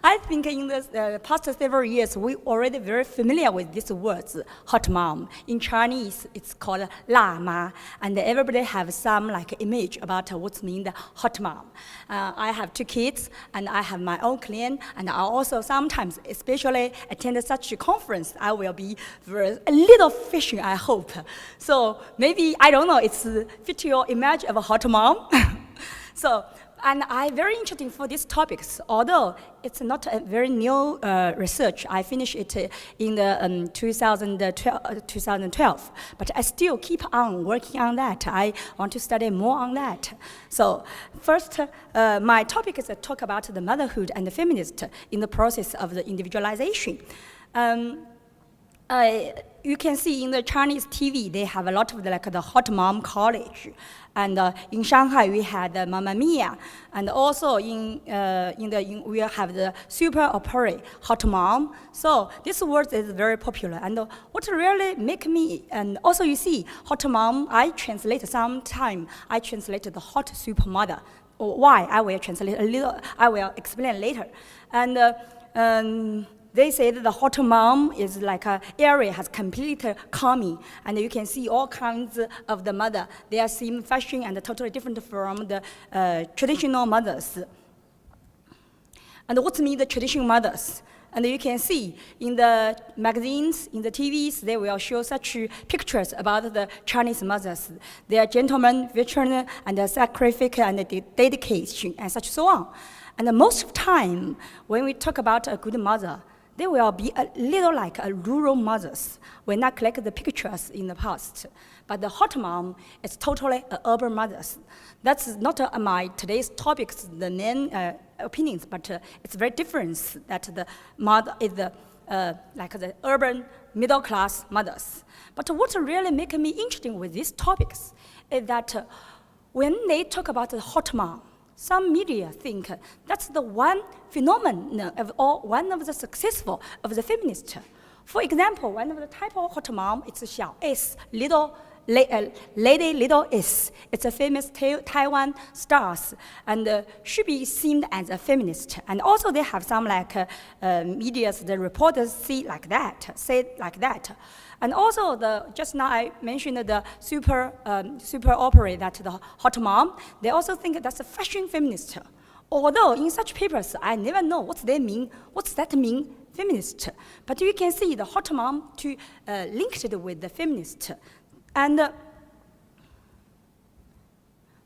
I think in the past several years, we already very familiar with these words, hot mom. In Chinese, it's called la ma, and everybody have some like image about what's mean the hot mom. I have 2 kids, and I have my own client, and I also sometimes, especially attend such a conference, I will be a little fishing, I hope. So maybe, I don't know, it's fit your image of a hot mom. So, and I'm very interested for these topics, although it's not a very new research. I finished it in the 2012, but I still keep on working on that. I want to study more on that. So first, my topic is to talk about the motherhood and the feminist in the process of the individualization. You can see in the Chinese TV, they have a lot of the hot mom college. And in Shanghai, we had Mamma Mia. And also we have the super opera, hot mom. So this word is very popular. And what really make me, and also you see, hot mom, I translate sometime, I translate the hot super mother. Why? I will translate a little, I will explain later. And they say that the hot mom is like an area has complete calming, and you can see all kinds of the mother. They are same fashion and totally different from the traditional mothers. And what's mean the traditional mothers? And you can see in the magazines, in the TVs, they will show such pictures about the Chinese mothers. They are gentlemen, veteran, and sacrifice and dedication, and such so on. And most of the time, when we talk about a good mother, they will be a little like a rural mothers when I collect the pictures in the past. But the hot mom is totally urban mothers. That's not my today's topics, the main opinions, but it's very different that the mother is the like the urban middle class mothers. But what really makes me interesting with these topics is that when they talk about the hot mom, some media think that's the one phenomenon of all, one of the successful of the feminist. For example, one of the type of hot mom, it's a Xiao S, little lady little S. It's a famous Taiwan stars, and should be seen as a feminist. And also they have some like medias, the reporters say like that. And also just now I mentioned the super opera, that the hot mom, they also think that's a fashion feminist. Although in such papers, I never know what's that mean, feminist. But you can see the hot mom to linked it with the feminist. And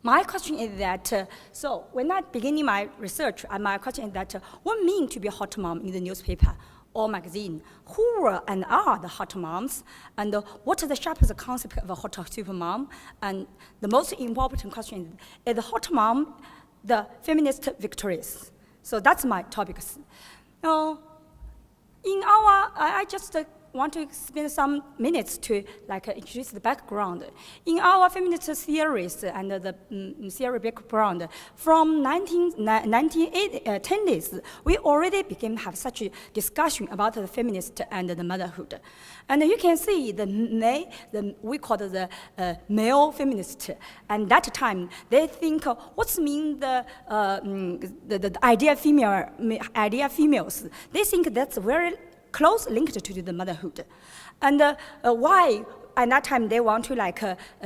my question is that, so when I beginning my research, my question is that, what mean to be a hot mom in the newspaper or magazine? Who were and are the hot moms? And what is the sharpest concept of a hot super mom? And the most important question is the hot mom the feminist victories? So that's my topics. Now, I just want to spend some minutes to introduce the background. In our feminist theories and the theory background, from 1910s, we already began to have such a discussion about the feminist and the motherhood. And you can see we call it the male feminist. And that time, they think, what's mean the idea females? They think that's very close linked to the motherhood. And why at that time they want to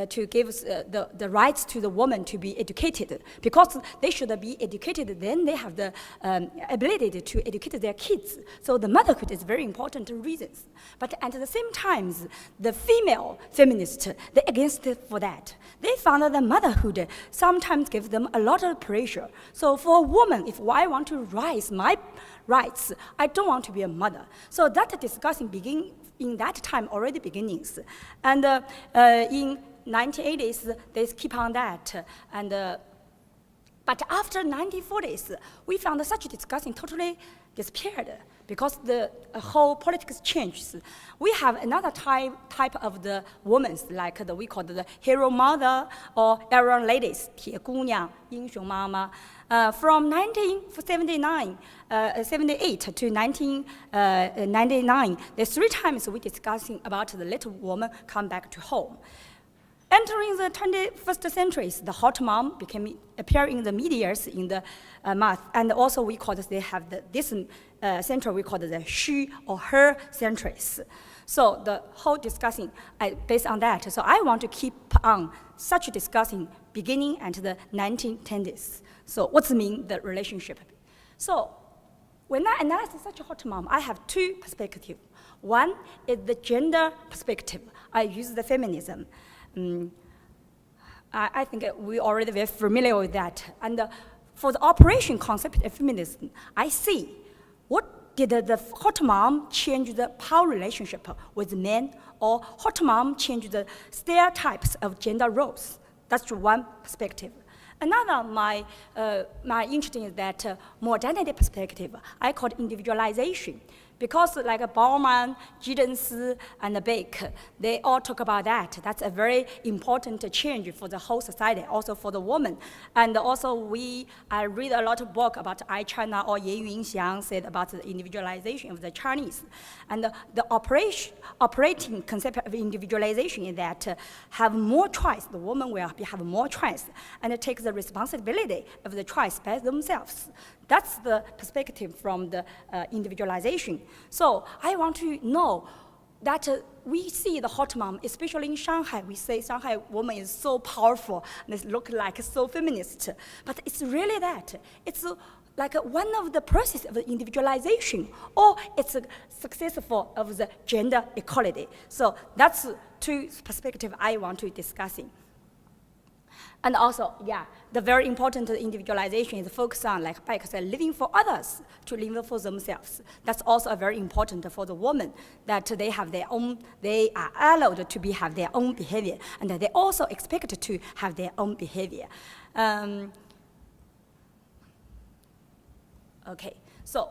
to give the rights to the woman to be educated, because they should be educated, then they have the ability to educate their kids. So the motherhood is very important reasons. But at the same time, the female feminists, they're against it for that. They found that the motherhood sometimes gives them a lot of pressure. So for a woman, if I want to rise my rights, I don't want to be a mother. So that discussion begin in that time already beginnings. And in 1980s, they keep on that. And but after 1940s, we found such a discussion totally disappeared because the whole politics changed. We have another type of the women, like we call the hero mother or Iron ladies, 铁姑娘, 英雄妈妈. From 1978 to 1999, there's 3 times we discussing about the little woman come back to home. Entering the 21st centuries, the hot mom appear in the medias in the math, and also we call this, they have this century, we call it the she or her centuries. So the whole discussing based on that. So I want to keep on such discussing beginning and the 1910s. So what's mean the relationship? So when I analyze such a hot mom, I have two perspectives. One is the gender perspective. I use the feminism. I think we already very familiar with that. And for the operation concept of feminism, I see what did the hot mom change the power relationship with men, or hot mom change the stereotypes of gender roles? That's one perspective. Another, my interesting is that modernity perspective. I call it individualization. Because like Bauman, Giddens, and Beck, they all talk about that. That's a very important change for the whole society, also for the woman. And also I read a lot of book about iChina, or Ye Yunxiang said about the individualization of the Chinese. And the operating concept of individualization is that have more choice, the woman will have more choice, and take the responsibility of the choice by themselves. That's the perspective from the individualization. So I want to know that we see the hot mom, especially in Shanghai. We say Shanghai woman is so powerful and it look like so feminist, but it's really that. It's like one of the process of the individualization, or it's successful of the gender equality. So that's two perspectives I want to discussing. And also, the very important individualization is focused on, like Beck said, living for others to live for themselves. That's also very important for the woman, that they have their own, they are allowed to have their own behavior, and they also expect to have their own behavior. Okay, so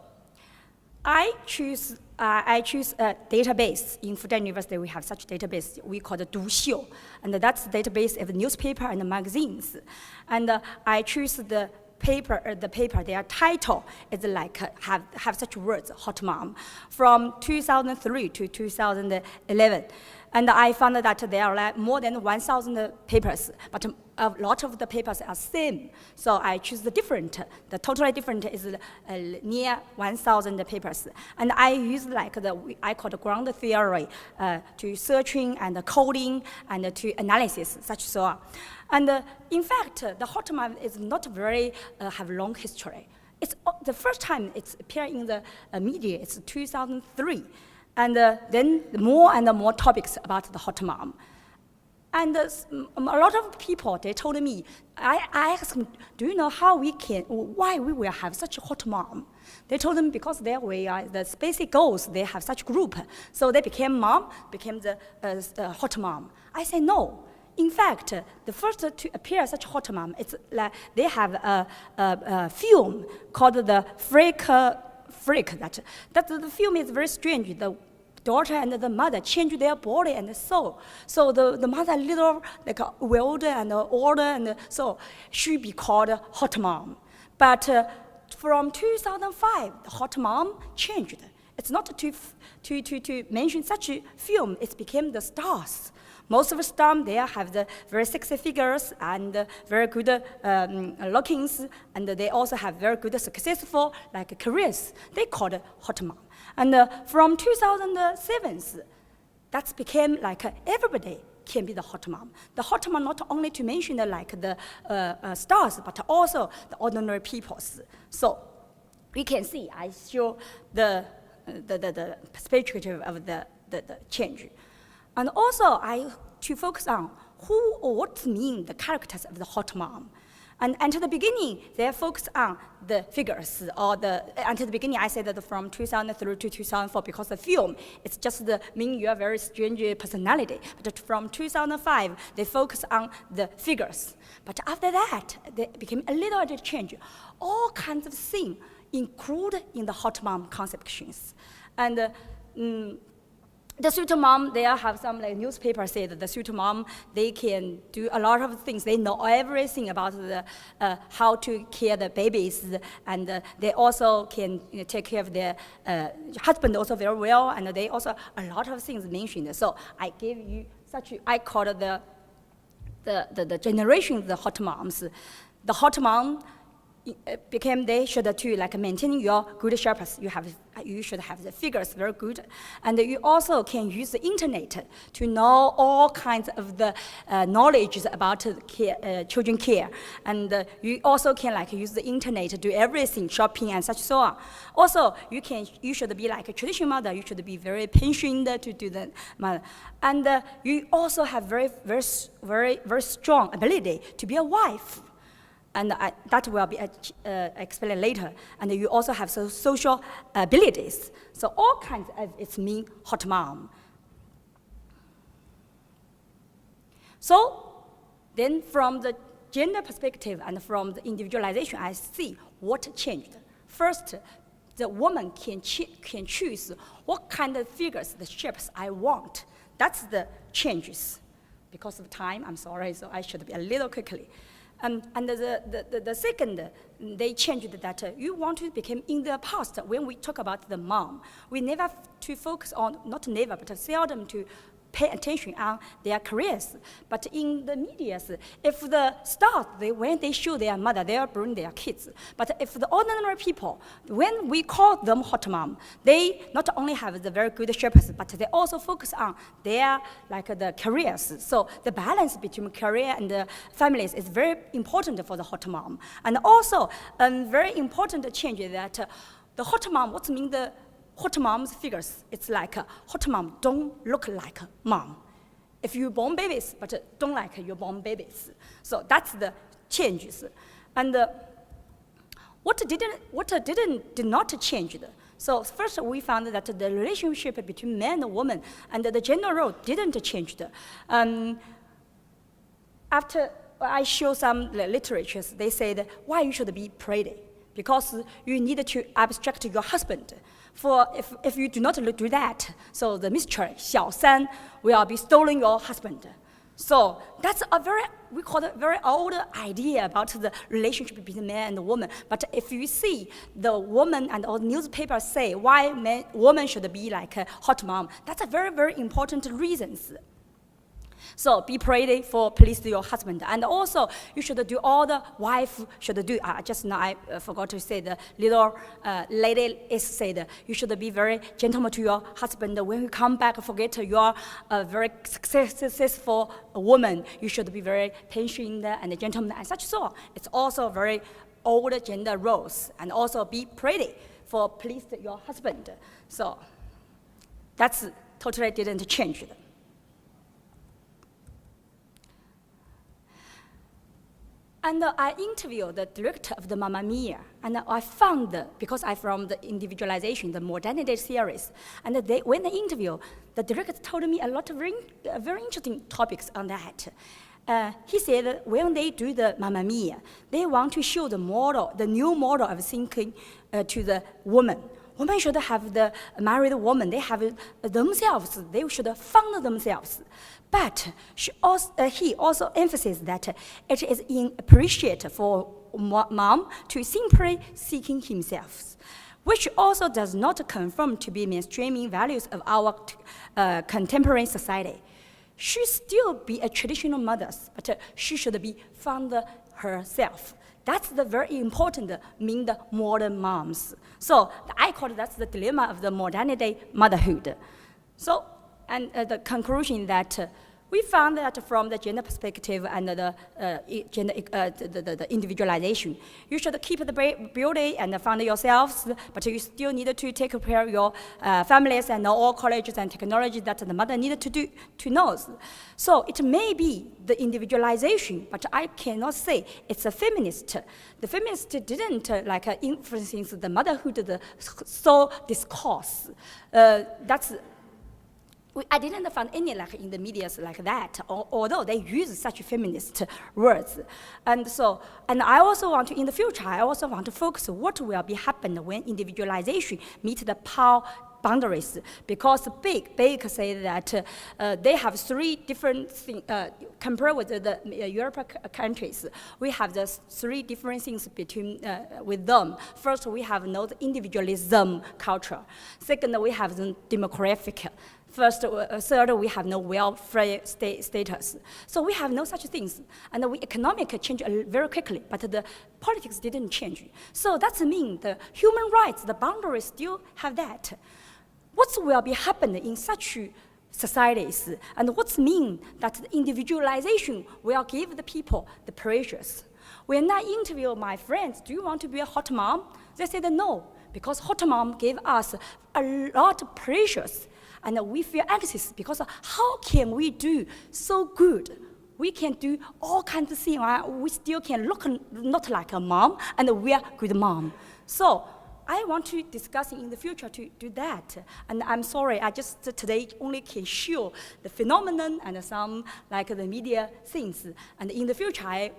I choose a database. In Fudan University, we have such database we call the Duxiu, and that's the database of the newspaper and the magazines. And I choose the paper, their title is like have such words, hot mom, from 2003 to 2011. And I found that there are like more than 1,000 papers, but a lot of the papers are same. So I choose the totally different is near 1,000 papers. And I use like I call the ground theory to searching and coding and to analysis, such so on. And in fact, the hot mom is not very have long history. It's the first time it's appeared in the media. It's 2003. And then more and more topics about the hot mom. And a lot of people, they told me, I asked them, do you know why we will have such a hot mom? They told them because the space goals, they have such group. So they became the hot mom. I say no. In fact, the first to appear such hot mom, it's like they have a film called the Freak. That the film is very strange. The daughter and the mother change their body and soul. So the mother little like wilder and older, and so should be called hot mom. But from 2005, the hot mom changed. It's not to mention such a film. It became the stars. Most of the stars there have the very sexy figures and very good lookings, and they also have very good successful like careers. They called it hot mom. And from 2007, that became like everybody can be the hot mom. The hot mom not only to mention like the stars, but also the ordinary peoples. So we can see, I show the perspective of the change. And also, to focus on what mean the characters of the hot mom. And until the beginning, they focus on the figures, until the beginning, I said that from 2003 to 2004, because the film, it's just mean you are very strange personality. But from 2005, they focus on the figures. But after that, they became a little bit change. All kinds of things included in the hot mom conceptions. And the sweet mom, they have some like newspaper say that the sweet mom, they can do a lot of things. They know everything about the how to care the babies, and they also can take care of their husband also very well, and they also a lot of things mentioned. So I gave you I call it the the generation of the hot moms, the hot mom became they should to like maintain your good shapes. You should have the figures very good, and you also can use the internet to know all kinds of the knowledge about care, children care, and you also can like use the internet to do everything, shopping and such so on. Also, you should be like a traditional mother. You should be very patient to do the mother, and you also have very strong ability to be a wife. And that will be explained later. And you also have social abilities. So all kinds of it's mean hot mom. So then from the gender perspective and from the individualization, I see what changed. First, the woman can choose what kind of figures, the shapes I want. That's the changes. Because of time, I'm sorry, so I should be a little quickly. And the second, they changed that you want to become in the past, when we talk about the mom, we never to focus on, not never, but seldom to pay attention on their careers. But in the media, if the stars, when they show their mother, they are bring their kids. But if the ordinary people, when we call them hot mom, they not only have the very good shapes, but they also focus on their the careers. So the balance between career and the families is very important for the hot mom. And also, a very important change is that the hot mom, what means the hot mom's figures, it's like hot mom don't look like mom. If you born babies, but don't like your born babies. So that's the changes. And what did not change? So first we found that the relationship between man and woman and the gender role didn't change. After I show some literatures, they said why you should be pretty, because you need to abstract your husband. For if you do not do that, so the mistress, 小三, will be stealing your husband. So that's we call it a very old idea about the relationship between man and woman. But if you see the woman and all newspapers say why woman should be like a hot mom, that's a very important reasons. So be pretty for please your husband. And also, you should do all the wife should do. Just now I forgot to say the little lady is said, you should be very gentleman to your husband. When you come back, forget you are a very successful woman. You should be very patient and gentleman and such so on. It's also very old gender roles. And also be pretty for please your husband. So that's totally didn't change. And I interviewed the director of the Mamma Mia, and I found, because I'm from the Individualization, the Modernity series, and when I interviewed, the director told me a lot of very interesting topics on that. He said that when they do the Mamma Mia, they want to show the new model of thinking to the woman. Women should have the married woman, they have themselves, they should found themselves. But he also emphasized that it is inappropriate for mom to simply seeking himself, which also does not conform to be mainstreaming values of our contemporary society. She still be a traditional mother, but she should be found herself. That's the very important mean the modern moms. So I call that's the dilemma of the modernity motherhood. So, and the conclusion that we found that from the gender perspective and the individualization, you should keep the beauty and find yourselves, but you still need to take care of your families and all colleges and technology that the mother needed to know. So it may be the individualization, but I cannot say it's a feminist. The feminist didn't influence the motherhood, the soul discourse. I didn't find any in the media like that, although they use such feminist words. And I also want to, in the future, I also want to focus what will be happen when individualization meet the power boundaries, because Baker said that they have three different things, compared with the European countries, we have the three different things between with them. First, we have no individualism culture. Second, we have the demographic. Third, we have no welfare status. So we have no such things. And the economic change very quickly, but the politics didn't change. So that means the human rights, the boundaries still have that. What will be happening in such societies, and what mean that the individualization will give the people the pressures. When I interview my friends, do you want to be a hot mom? They said no, because hot mom gave us a lot of pressures, and we feel anxious because how can we do so good? We can do all kinds of things. We still can look not like a mom, and we are good mom. So I want to discuss in the future to do that. And I'm sorry, I just today only can show the phenomenon and some like the media things. And in the future, I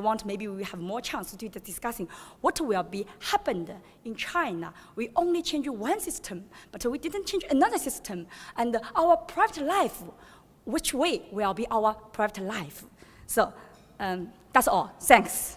want maybe we have more chance to do the discussing what will be happened in China. We only change one system, but we didn't change another system. And our private life, which way will be our private life? So that's all. Thanks.